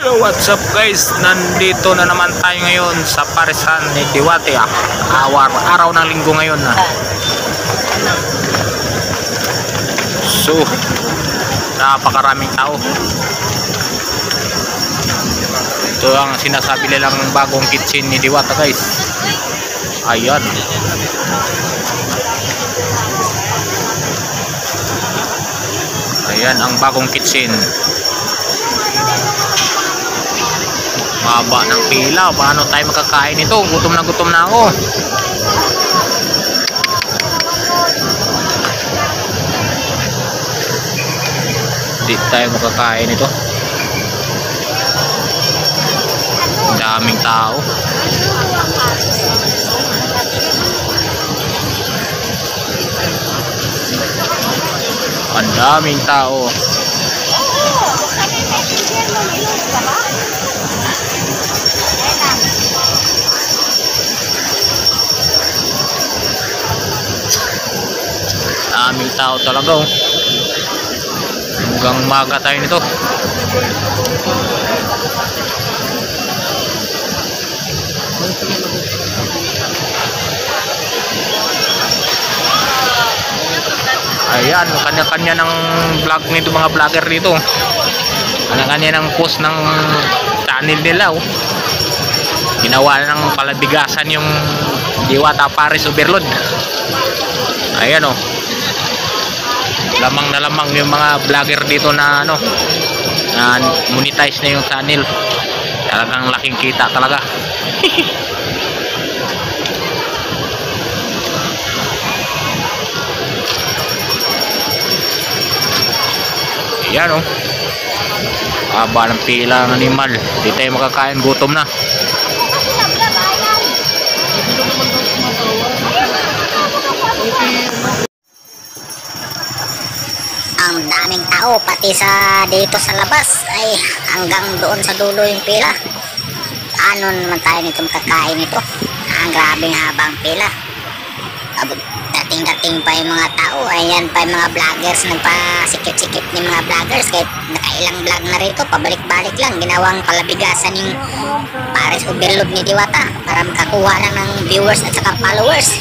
So what's up guys, nandito na naman tayo ngayon sa Parisan ni Diwata. Araw ng linggo ngayon na. So napakaraming tao. Ito ang sinasabi nilang bagong kitchen ni Diwata guys. Ayan. Ayan ang bagong kitchen. Mahaba ng pila. Paano tayo makakain ito? Gutom na ako. Hindi tayo makakain ito. Daming tao. Ang daming tao. Daming tao talaga oh. Hanggang maga tayo nito. Ayan, kanya-kanya ng vlog nito mga vlogger dito. Kanya-kanya ng post ng channel nila oh. Ginawa ng palabigasan yung Diwata Paris Overload. Ayan oh. Lamang na lamang yung mga vlogger dito na ano, na monetize na yung channel. Talagang laking kita talaga. Yan oh. Haba ng pila ng animal. Di tayo makakain, gutom na. Ang daming tao pati sa dito sa labas ay hanggang doon sa dulo yung pila. Paano naman tayo nito makakain ito? Ang grabing habang pila. Dating pa yung mga tao. Ayan pa yung mga vloggers, nagpasikip-sikip ng mga vloggers kahit nakailang vlog na rito, pabalik-balik lang, ginawang palabigasan yung Paris Overload ni Diwata para makakuha lang ng viewers at saka followers.